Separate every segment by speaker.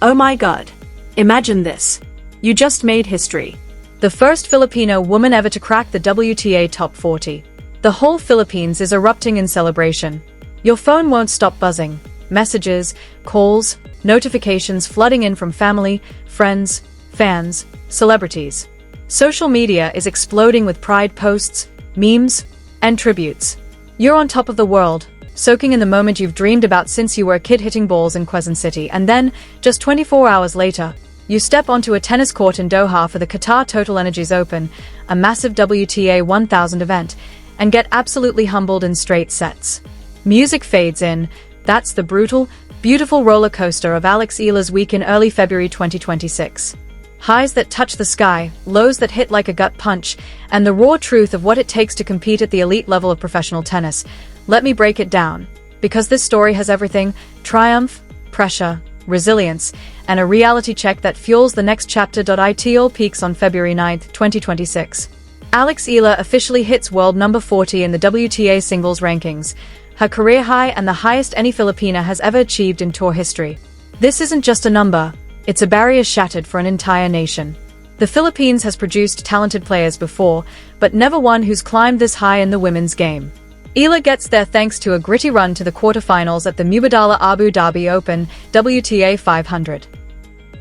Speaker 1: Oh my god. Imagine this. You just made history.
Speaker 2: The first Filipino woman ever to crack the WTA top 40. The whole Philippines is erupting in celebration. Your phone won't stop buzzing. Messages, calls, notifications flooding in from family, friends, fans, celebrities. Social media is exploding with pride posts, memes, and tributes. You're on top of the world, soaking in the moment you've dreamed about since you were a kid hitting balls in Quezon City, and then, just 24 hours later, you step onto a tennis court in Doha for the Qatar TotalEnergies Open, a massive WTA 1000 event, and get absolutely humbled in straight sets. Music fades in. That's the brutal, beautiful roller coaster of Alex Eala's week in early February 2026. Highs that touch the sky, lows that hit like a gut punch, and the raw truth of what it takes to compete at the elite level of professional tennis. Let me break it down, because this story has everything: triumph, pressure, resilience, and a reality check that fuels the next chapter. It all peaks on February 9, 2026. Alex Eala officially hits world number 40 in the WTA singles rankings, her career high and the highest any Filipina has ever achieved in tour history. This isn't just a number, it's a barrier shattered for an entire nation. The Philippines has produced talented players before, but never one who's climbed this high in the women's game. Eala gets there thanks to a gritty run to the quarterfinals at the Mubadala Abu Dhabi Open WTA 500.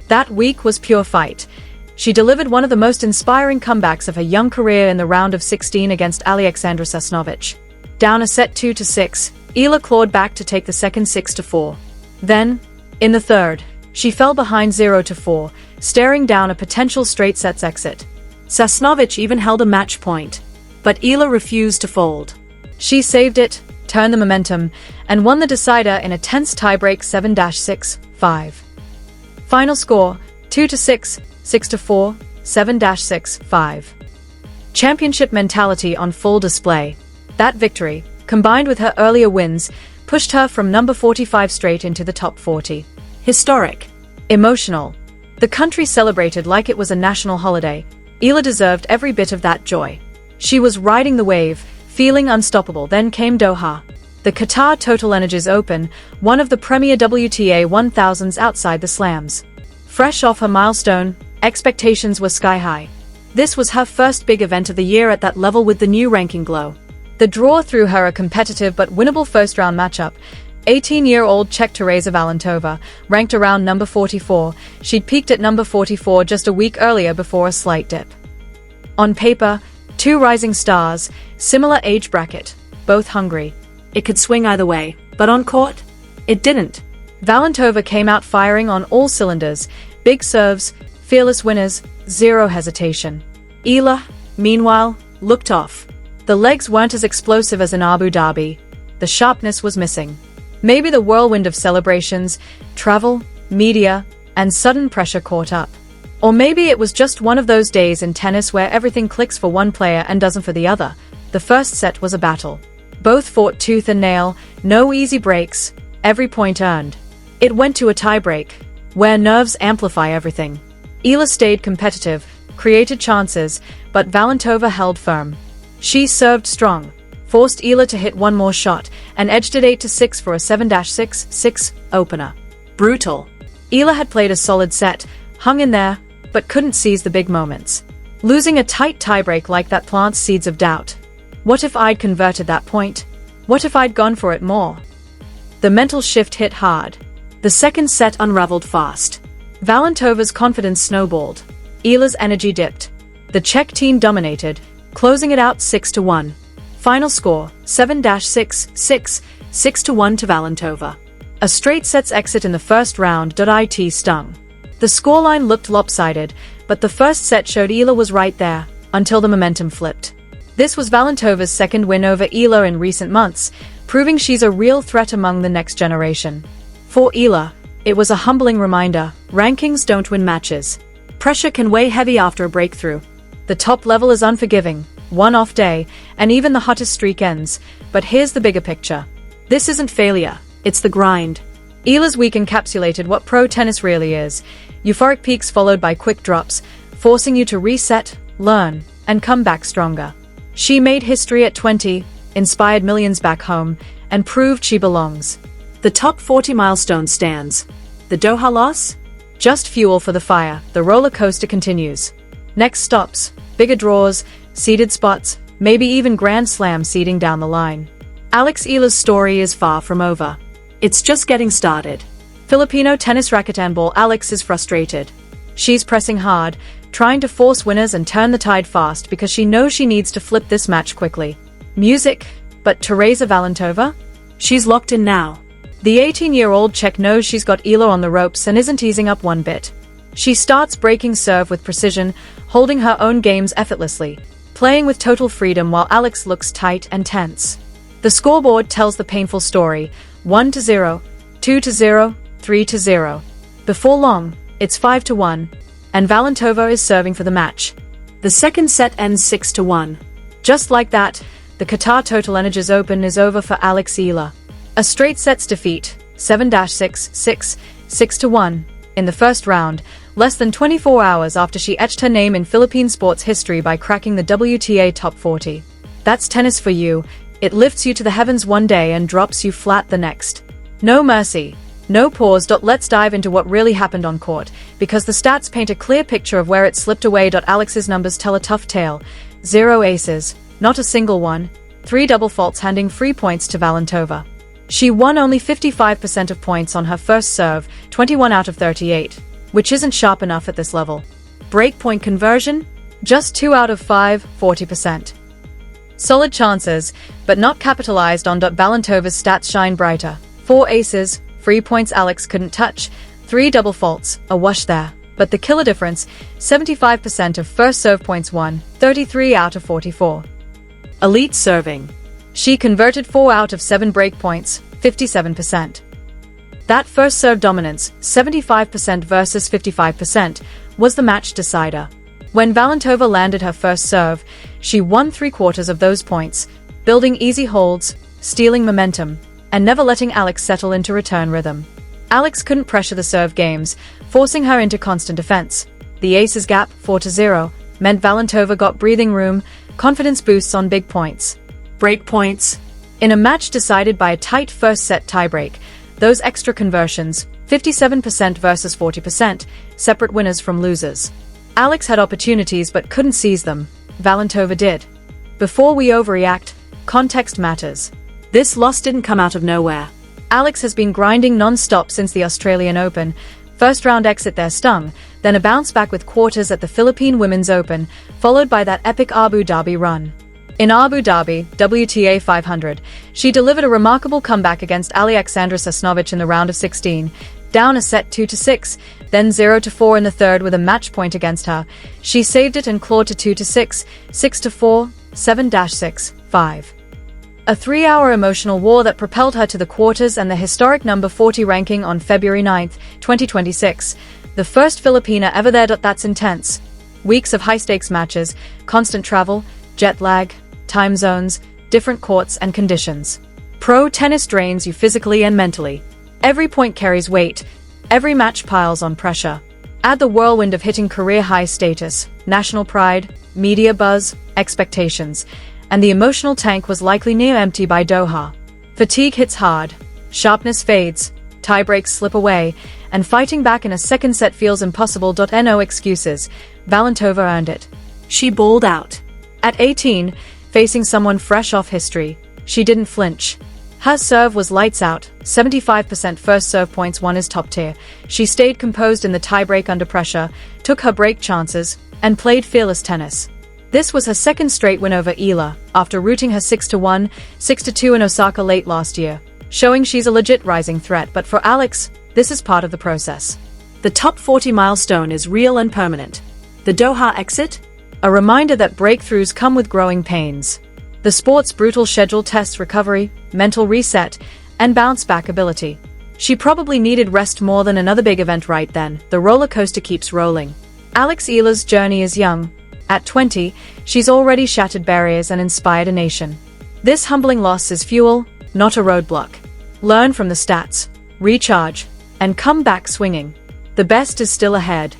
Speaker 2: That week was pure fight. She delivered one of the most inspiring comebacks of her young career in the round of 16 against Alexandra Sasnovich. Down a set 2-6, Eala clawed back to take the second 6-4. Then, in the third, she fell behind 0-4, staring down a potential straight sets exit.
Speaker 1: Sasnovich even held a match point, but Eala refused to fold.
Speaker 2: She saved it, turned the momentum, and won the decider in a tense tiebreak 7-6-5. Final score, 2-6, 6-4, 7-6-5. Championship mentality on full display. That victory, combined with her earlier wins, pushed her from number 45 straight into the top 40.
Speaker 1: Historic.
Speaker 2: Emotional. The country celebrated like it was a national holiday. Eala deserved every bit of that joy. She was riding the wave, feeling unstoppable. Then came Doha, the Qatar TotalEnergies Open, one of the premier WTA 1000s outside the slams. Fresh off her milestone, expectations were sky high. This was her first big event of the year at that level with the new ranking glow. The draw threw her a competitive but winnable first-round matchup. 18-year-old Czech Tereza Valentová, ranked around number 44, she'd peaked at number 44 just a week earlier before a slight dip. On paper, two rising stars, similar age bracket, both hungry.
Speaker 1: It could swing either way, but on court, it didn't.
Speaker 2: Valentová came out firing on all cylinders, big serves, fearless winners, zero hesitation. Eala, meanwhile, looked off. The legs weren't as explosive as in Abu Dhabi. The sharpness was missing. Maybe the whirlwind of celebrations, travel, media, and sudden pressure caught up. Or maybe it was just one of those days in tennis where everything clicks for one player and doesn't for the other. The first set was a battle. Both fought tooth and nail, no easy breaks, every point earned. It went to a tiebreak, where nerves amplify everything. Eala stayed competitive, created chances, but Valentová held firm. She served strong, forced Eala to hit one more shot, and edged it 8-6 for a 7-6-6 opener.
Speaker 1: Brutal.
Speaker 2: Eala had played a solid set, hung in there, but couldn't seize the big moments. Losing a tight tiebreak like that plants seeds of doubt. What if I'd converted that point? What if I'd gone for it more? The mental shift hit hard.
Speaker 1: The second set unraveled fast.
Speaker 2: Valentova's confidence snowballed. Eala's energy dipped. The Czech team dominated, closing it out 6-1. Final score, 7-6-6, 6-1 to Valentová. A straight sets exit in the first round. It stung. The scoreline looked lopsided, but the first set showed Eala was right there, until the momentum flipped. This was Valentova's second win over Eala in recent months, proving she's a real threat among the next generation. For Eala, it was a humbling reminder: rankings don't win matches. Pressure can weigh heavy after a breakthrough. The top level is unforgiving, one off day, and even the hottest streak ends. But here's the bigger picture. This isn't failure, it's the grind. Eala's week encapsulated what pro tennis really is: euphoric peaks followed by quick drops, forcing you to reset, learn, and come back stronger. She made history at 20, inspired millions back home, and proved she belongs.
Speaker 1: The top 40 milestone stands. The Doha loss?
Speaker 2: Just fuel for the fire, the roller coaster continues. Next stops, bigger draws, seeded spots, maybe even Grand Slam seeding down the line.
Speaker 1: Alex Eala's story is far from over. It's just getting started.
Speaker 2: Filipino tennis racket and ball Alex is frustrated. She's pressing hard, trying to force winners and turn the tide fast because she knows she needs to flip this match quickly. Music, but Tereza Valentová?
Speaker 1: She's locked in now.
Speaker 2: The 18-year-old Czech knows she's got Eala on the ropes and isn't easing up one bit. She starts breaking serve with precision, holding her own games effortlessly, playing with total freedom while Alex looks tight and tense. The scoreboard tells the painful story, 1-0, 2-0, 3-0. Before long, it's 5-1, and Valentová is serving for the match.
Speaker 1: The second set ends 6-1.
Speaker 2: Just like that, the Qatar TotalEnergies Open is over for Alex Eala. A straight sets defeat, 7-6, 6, 6-1, in the first round, less than 24 hours after she etched her name in Philippine sports history by cracking the WTA Top 40. That's tennis for you. It lifts you to the heavens one day and drops you flat the next. No mercy. No pause. Let's dive into what really happened on court, because the stats paint a clear picture of where it slipped away. Alex's numbers tell a tough tale. 0 aces, not a single one, 3 double faults handing free points to Valentová. She won only 55% of points on her first serve, 21 out of 38, which isn't sharp enough at this level. Breakpoint conversion? Just 2 out of 5, 40%. Solid chances, but not capitalized on. Valentova's stats shine brighter. 4 aces, free points Alex couldn't touch, 3 double faults, a wash there. But the killer difference, 75% of first serve points won, 33 out of 44.
Speaker 1: Elite serving.
Speaker 2: She converted 4 out of 7 break points, 57%. That first serve dominance, 75% versus 55%, was the match decider. When Valentová landed her first serve, she won 3/4 of those points, building easy holds, stealing momentum, and never letting Alex settle into return rhythm. Alex couldn't pressure the serve games, forcing her into constant defense. The aces gap, 4-0, meant Valentová got breathing room, confidence boosts on big points.
Speaker 1: Break points.
Speaker 2: In a match decided by a tight first-set tiebreak, those extra conversions, 57% versus 40%, separate winners from losers. Alex had opportunities but couldn't seize them. Valentová did. Before we overreact, context matters.
Speaker 1: This loss didn't come out of nowhere.
Speaker 2: Alex has been grinding non-stop since the Australian Open. First-round exit there stung, then a bounce back with quarters at the Philippine Women's Open, followed by that epic Abu Dhabi run. In Abu Dhabi, WTA 500, she delivered a remarkable comeback against Alexandra Sasnovich in the round of 16, down a set 2-6, then 0-4 in the third with a match point against her. She saved it and clawed to 2-6, 6-4, 7-6, 5. A 3-hour emotional war that propelled her to the quarters and the historic number 40 ranking on February 9, 2026. The first Filipina ever there. That's intense. Weeks of high-stakes matches, constant travel, jet lag, time zones, different courts and conditions. Pro tennis drains you physically and mentally. Every point carries weight. Every match piles on pressure. Add the whirlwind of hitting career-high status, national pride, media buzz, expectations, and the emotional tank was likely near empty by Doha. Fatigue hits hard. Sharpness fades. Tiebreaks slip away, and fighting back in a second set feels impossible. No excuses. Valentová earned it.
Speaker 1: She balled out.
Speaker 2: At 18, facing someone fresh off history, she didn't flinch. Her serve was lights out, 75% first serve points won is top tier. She stayed composed in the tiebreak under pressure, took her break chances, and played fearless tennis. This was her second straight win over Eala, after routing her 6-1, 6-2 in Osaka late last year, showing she's a legit rising threat. But for Alex, this is part of the process.
Speaker 1: The top 40 milestone is real and permanent. The Doha exit?
Speaker 2: A reminder that breakthroughs come with growing pains. The sport's brutal schedule tests recovery, mental reset, and bounce-back ability. She probably needed rest more than another big event right then. The roller coaster keeps rolling. Alex Eala's journey is young. At 20, she's already shattered barriers and inspired a nation. This humbling loss is fuel, not a roadblock. Learn from the stats, recharge, and come back swinging. The best is still ahead.